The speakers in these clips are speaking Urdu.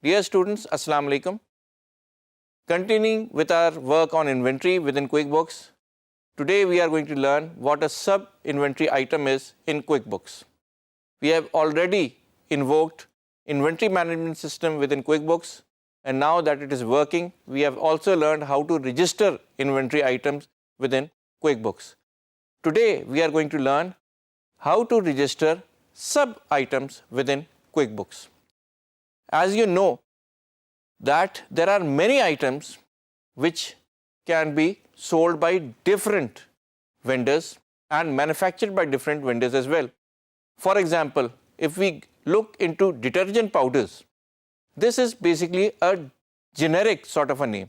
Dear students, Assalamu alaikum. Continuing with our work on inventory within QuickBooks, today we are going to learn what a sub-inventory item is in QuickBooks. We have already invoked inventory management system within QuickBooks, and now that it is working, we have also learned how to register inventory items within QuickBooks. Today we are going to learn how to register sub-items within QuickBooks. As you know that there are many items which can be sold by different vendors and manufactured by different vendors as well. For example, if we look into detergent powders, this is basically a generic sort of a name.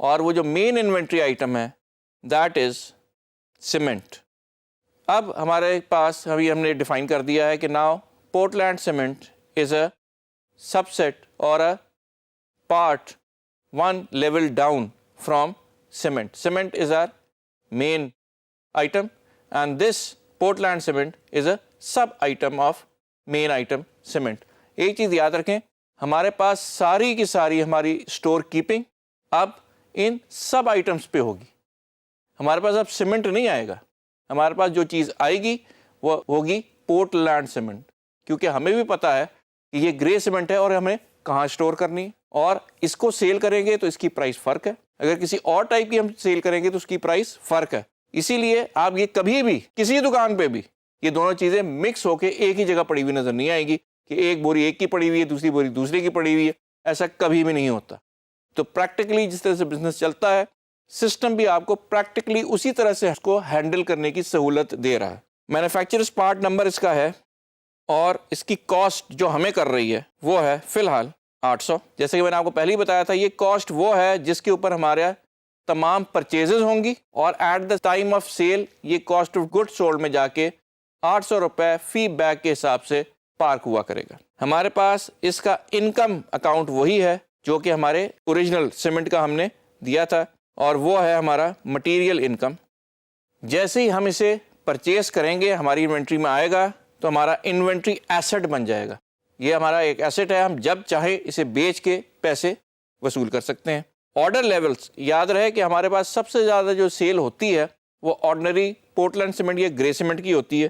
اور وہ جو مین انوینٹری آئٹم ہے دیٹ از سیمنٹ. اب ہمارے پاس ابھی ہم نے ڈیفائن کر دیا ہے کہ now Portland cement is a subset اور a part one level down from cement. Cement is our main item and this Portland cement is a sub item of main item cement. ایک چیز یاد رکھیں, ہمارے پاس ساری کی ساری ہماری اسٹور کیپنگ اب ان سب آئٹمس پہ ہوگی. ہمارے پاس اب سیمنٹ نہیں آئے گا, ہمارے پاس جو چیز آئے گی وہ ہوگی پورٹلینڈ سیمنٹ, کیونکہ ہمیں بھی پتا ہے کہ یہ گرے سیمنٹ ہے اور ہمیں کہاں اسٹور کرنی ہے, اور اس کو سیل کریں گے تو اس کی پرائس فرق ہے, اگر کسی اور ٹائپ کی ہم سیل کریں گے تو اس کی پرائس فرق ہے. اسی لیے آپ یہ کبھی بھی کسی دکان پہ بھی یہ دونوں چیزیں مکس ہو کے ایک ہی جگہ پڑی ہوئی نظر نہیں آئے گی کہ ایک بوری ایک کی پڑی ہوئی ہے, دوسری بوری دوسرے کی پڑی ہوئی ہے. ایسا کبھی بھی نہیں ہوتا. تو پریکٹیکلی جس طرح سے بزنس چلتا ہے, سسٹم بھی آپ کو پریکٹیکلی اسی طرح سے اس کو ہینڈل کرنے کی سہولت دے رہا ہے. مینوفیکچررز پارٹ نمبر اس کا ہے اور اس کی کاسٹ جو ہمیں کر رہی ہے وہ ہے فی الحال 800. جیسے کہ میں نے آپ کو پہلے ہی بتایا تھا, یہ کاسٹ وہ ہے جس کے اوپر ہمارا تمام پرچیزز ہوں گی, اور at the time of sale یہ کاسٹ آف گڈ سولڈ میں جا کے 800 روپے فی بیگ کے حساب سے پارک ہوا کرے گا. ہمارے پاس اس کا انکم اکاؤنٹ وہی ہے جو کہ ہمارے اوریجنل سیمنٹ کا ہم نے دیا تھا, اور وہ ہے ہمارا مٹیریل انکم. جیسے ہی ہم اسے پرچیز کریں گے ہماری انوینٹری میں آئے گا تو ہمارا انوینٹری ایسٹ بن جائے گا. یہ ہمارا ایک ایسٹ ہے, ہم جب چاہے اسے بیچ کے پیسے وصول کر سکتے ہیں. آرڈر لیولز یاد رہے کہ ہمارے پاس سب سے زیادہ جو سیل ہوتی ہے وہ آرڈنری پورٹلینڈ سیمنٹ یا گرے سیمنٹ کی ہوتی ہے,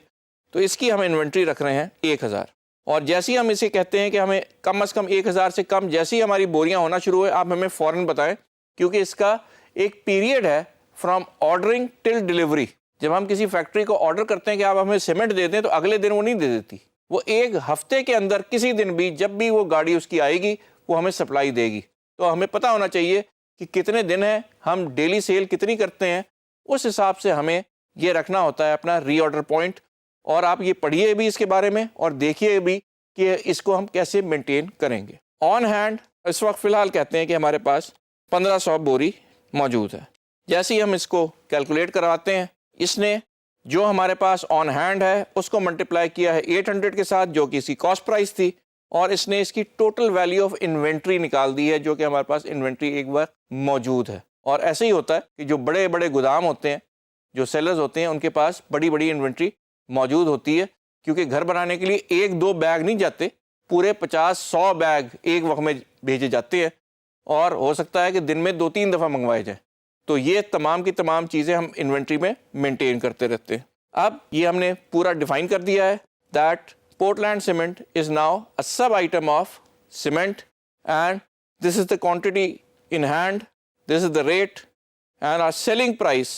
تو اس کی ہم انوینٹری رکھ رہے ہیں 1000. اور جیسے ہی ہم اسے کہتے ہیں کہ ہمیں کم از کم 1000 سے کم جیسی ہماری بوریاں ہونا شروع ہوئے, آپ ہمیں فوراً بتائیں, کیونکہ اس کا ایک پیریڈ ہے فرام آرڈرنگ ٹل ڈلیوری. جب ہم کسی فیکٹری کو آرڈر کرتے ہیں کہ آپ ہمیں سیمنٹ دے دیں, تو اگلے دن وہ نہیں دے دیتی, وہ ایک ہفتے کے اندر کسی دن بھی جب بھی وہ گاڑی اس کی آئے گی وہ ہمیں سپلائی دے گی. تو ہمیں پتہ ہونا چاہیے کہ کتنے دن ہیں, ہم ڈیلی سیل کتنی کرتے ہیں, اس حساب سے ہمیں یہ رکھنا ہوتا ہے اپنا ری آرڈر پوائنٹ. اور آپ یہ پڑھیے بھی اس کے بارے میں اور دیکھیے بھی کہ اس کو ہم کیسے مینٹین کریں گے. آن ہینڈ اس وقت فی الحال کہتے ہیں کہ ہمارے پاس 1500 بوری موجود ہے. جیسے ہی ہم اس کو کیلکولیٹ کرواتے ہیں, اس نے جو ہمارے پاس آن ہینڈ ہے اس کو ملٹیپلائی کیا ہے 800 کے ساتھ, جو کہ اس کی کاسٹ پرائس تھی, اور اس نے اس کی ٹوٹل ویلیو آف انوینٹری نکال دی ہے, جو کہ ہمارے پاس انوینٹری ایک وقت موجود ہے. اور ایسے ہی ہوتا ہے کہ جو بڑے بڑے گودام ہوتے ہیں, جو سیلرز ہوتے ہیں, ان کے پاس بڑی بڑی انوینٹری موجود ہوتی ہے, کیونکہ گھر بنانے کے لیے 1-2 بیگ نہیں جاتے, پورے 50-100 بیگ ایک وقت میں بھیجے جاتے ہیں, اور ہو سکتا ہے کہ دن میں 2-3 دفعہ منگوائے جائیں. تو یہ تمام کی تمام چیزیں ہم انوینٹری میں مینٹین کرتے رہتے ہیں. اب یہ ہم نے پورا ڈیفائن کر دیا ہے that Portland cement is now a sub-item of cement, and this is the quantity in hand, this is the rate, and our selling price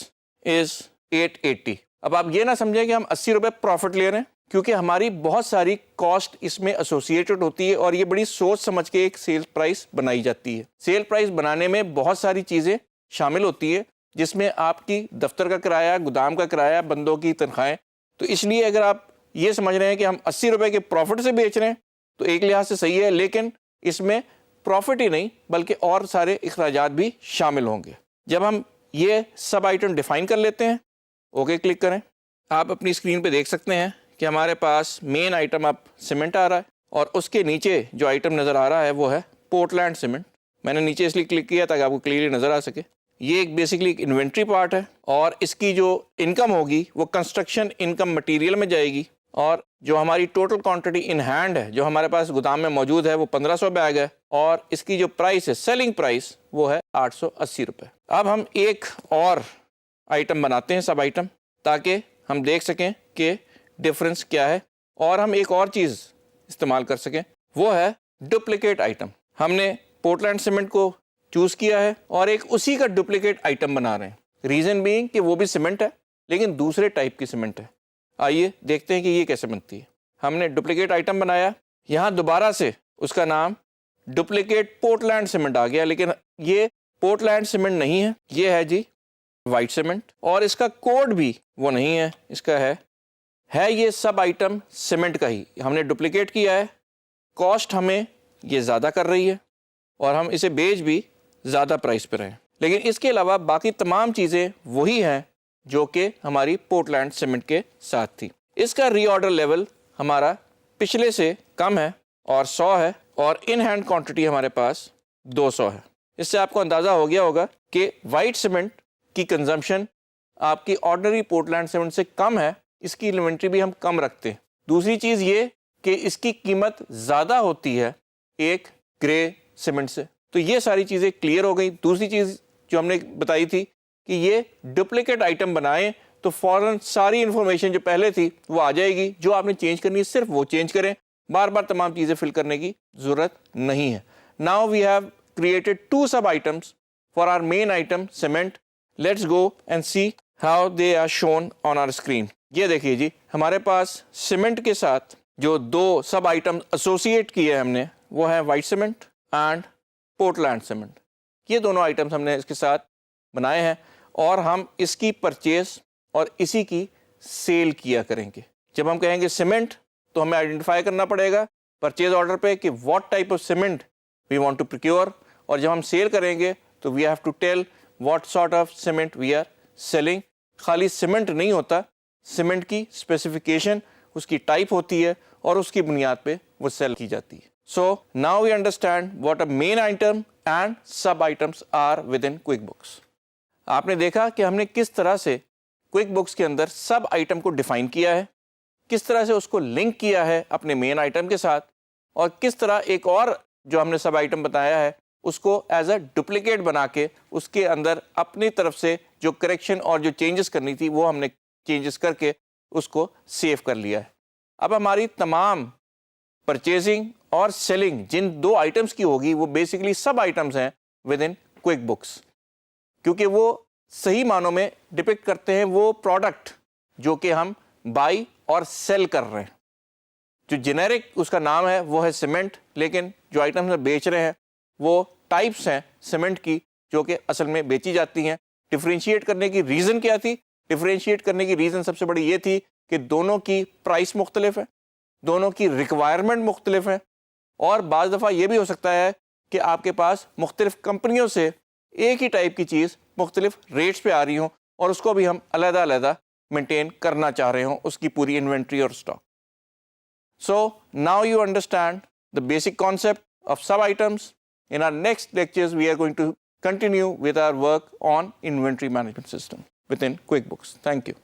is 880. اب آپ یہ نہ سمجھیں کہ ہم 80 روپے پروفٹ لے رہے ہیں, کیونکہ ہماری بہت ساری کاسٹ اس میں ایسوسیٹڈ ہوتی ہے, اور یہ بڑی سوچ سمجھ کے ایک سیل پرائس بنائی جاتی ہے. سیل پرائس بنانے میں بہت ساری چیزیں شامل ہوتی ہیں, جس میں آپ کی دفتر کا کرایہ, گودام کا کرایہ, بندوں کی تنخواہیں. تو اس لیے اگر آپ یہ سمجھ رہے ہیں کہ ہم 80 روپے کے پروفٹ سے بیچ رہے ہیں تو ایک لحاظ سے صحیح ہے, لیکن اس میں پروفٹ ہی نہیں بلکہ اور سارے اخراجات بھی شامل ہوں گے. جب ہم یہ سب آئٹم ڈیفائن کر لیتے ہیں, اوکے کلک کریں, آپ اپنی اسکرین پہ دیکھ سکتے ہیں کہ ہمارے پاس مین آئٹم اب سیمنٹ آ رہا ہے, اور اس کے نیچے جو آئٹم نظر آ رہا ہے وہ ہے پورٹلینڈ سیمنٹ. میں نے نیچے اس لیے کلک کیا تاکہ آپ کو کلیئرلی نظر آ سکے. یہ ایک بیسکلی ایک انوینٹری پارٹ ہے, اور اس کی جو انکم ہوگی وہ کنسٹرکشن انکم مٹیریل میں جائے گی, اور جو ہماری ٹوٹل کوانٹٹی ان ہینڈ ہے جو ہمارے پاس گودام میں موجود ہے وہ 1500 بیگ ہے, اور اس کی جو پرائس ہے سیلنگ پرائس وہ ہے 880 روپے. اب ہم ایک اور آئٹم بناتے ہیں سب آئٹم, تاکہ ہم دیکھ سکیں کہ ڈفرنس کیا ہے, اور ہم ایک اور چیز استعمال کر سکیں, وہ ہے ڈپلیکیٹ آئٹم. ہم نے پورٹلینڈ سیمنٹ کو چوز کیا ہے اور ایک اسی کا ڈپلیکیٹ آئٹم بنا رہے ہیں. ریزن بینگ کہ وہ بھی سیمنٹ ہے لیکن دوسرے ٹائپ کی سیمنٹ ہے. آئیے دیکھتے ہیں کہ یہ کیسے بنتی ہے. ہم نے ڈپلیکیٹ آئٹم بنایا, یہاں دوبارہ سے اس کا نام ڈپلیکیٹ پورٹلینڈ سیمنٹ آ گیا, لیکن یہ پورٹلینڈ سیمنٹ نہیں ہے, یہ ہے جی وائٹ سیمنٹ, اور اس کا کوڈ بھی وہ نہیں ہے, اس کا ہے یہ سب آئٹم سیمنٹ کا ہی. ہم نے ڈپلیکیٹ کیا ہے, کاسٹ ہمیں یہ زیادہ کر رہی ہے, اور ہم اسے بیچ بھی زیادہ پرائس پہ رہے ہیں. لیکن اس کے علاوہ باقی تمام چیزیں وہی ہیں جو کہ ہماری پورٹلینڈ سیمنٹ کے ساتھ تھی. اس کا ری آرڈر لیول ہمارا پچھلے سے کم ہے اور 100 ہے, اور ان ہینڈ کوانٹٹی ہمارے پاس 200 ہے. اس سے آپ کو اندازہ ہو گیا ہوگا کہ وائٹ سیمنٹ کی کنزمپشن آپ کی آرڈنری پورٹلینڈ سیمنٹ سے کم ہے, اس کی انوینٹری بھی ہم کم رکھتے ہیں. دوسری چیز یہ کہ اس کی قیمت زیادہ ہوتی ہے ایک گرے سیمنٹ سے. تو یہ ساری چیزیں کلیئر ہو گئی. دوسری چیز جو ہم نے بتائی تھی کہ یہ ڈپلیکیٹ آئٹم بنائیں تو فوراً ساری انفارمیشن جو پہلے تھی وہ آ جائے گی, جو آپ نے چینج کرنی ہے صرف وہ چینج کریں, بار بار تمام چیزیں فل کرنے کی ضرورت نہیں ہے. Now we have created 2 sub items for our main item cement. Let's go and see how they are shown on our screen. یہ دیکھیے جی, ہمارے پاس سیمنٹ کے ساتھ جو 2 سب آئٹم ایسوسیٹ کیے ہم نے وہ ہیں white cement and Portland cement. یہ دونوں آئٹمس ہم نے اس کے ساتھ بنائے ہیں, اور ہم اس کی پرچیز اور اسی کی سیل کیا کریں گے. جب ہم کہیں گے سیمنٹ تو ہمیں آئیڈینٹیفائی کرنا پڑے گا پرچیز آرڈر پہ کہ what type of cement we want to procure, اور جب ہم سیل کریں گے تو we have to tell what sort of cement we are selling. خالی سیمنٹ نہیں ہوتا, سیمنٹ کی اسپیسیفکیشن, اس کی ٹائپ ہوتی ہے, اور اس کی بنیاد پہ وہ سیل کی جاتی ہے. So now we understand what a main item and sub items are with in QuickBooks. آپ نے دیکھا کہ ہم نے کس طرح سے کوئک بکس کے اندر سب آئٹم کو ڈیفائن کیا ہے, کس طرح سے اس کو لنک کیا ہے اپنے مین آئٹم کے ساتھ, اور کس طرح ایک اور جو ہم نے سب آئٹم بتایا ہے اس کو ایز اے ڈپلیکیٹ بنا کے اس کے اندر اپنی طرف سے جو کریکشن اور جو چینجز کرنی تھی وہ ہم نے چینجز کر کے اس کو سیو کر لیا ہے. اب ہماری تمام پرچیزنگ اور سیلنگ جن 2 آئٹمس کی ہوگی وہ بیسیکلی سب آئٹمس ہیں ود ان کوئک بکس, کیونکہ وہ صحیح معنوں میں ڈپکٹ کرتے ہیں وہ پروڈکٹ جو کہ ہم بائی اور سیل کر رہے ہیں. جو جنیرک اس کا نام ہے وہ ہے سیمنٹ, لیکن جو آئٹمس ہم بیچ رہے ہیں وہ ٹائپس ہیں سیمنٹ کی جو کہ اصل میں بیچی جاتی ہیں. ڈفرینشیٹ کرنے کی ریزن کیا تھی؟ ڈفرینشیٹ کرنے کی ریزن سب سے بڑی یہ تھی کہ دونوں کی پرائس مختلف ہے, دونوں کی ریکوائرمنٹ مختلف ہے, اور بعض دفعہ یہ بھی ہو سکتا ہے کہ آپ کے پاس مختلف کمپنیوں سے ایک ہی ٹائپ کی چیز مختلف ریٹس پہ آ رہی ہوں, اور اس کو بھی ہم علیحدہ علیحدہ مینٹین کرنا چاہ رہے ہوں, اس کی پوری انوینٹری اور stock. So now you understand the basic concept of sub-items. In our next lectures, we are going to continue with our work on inventory management system within QuickBooks. Thank you.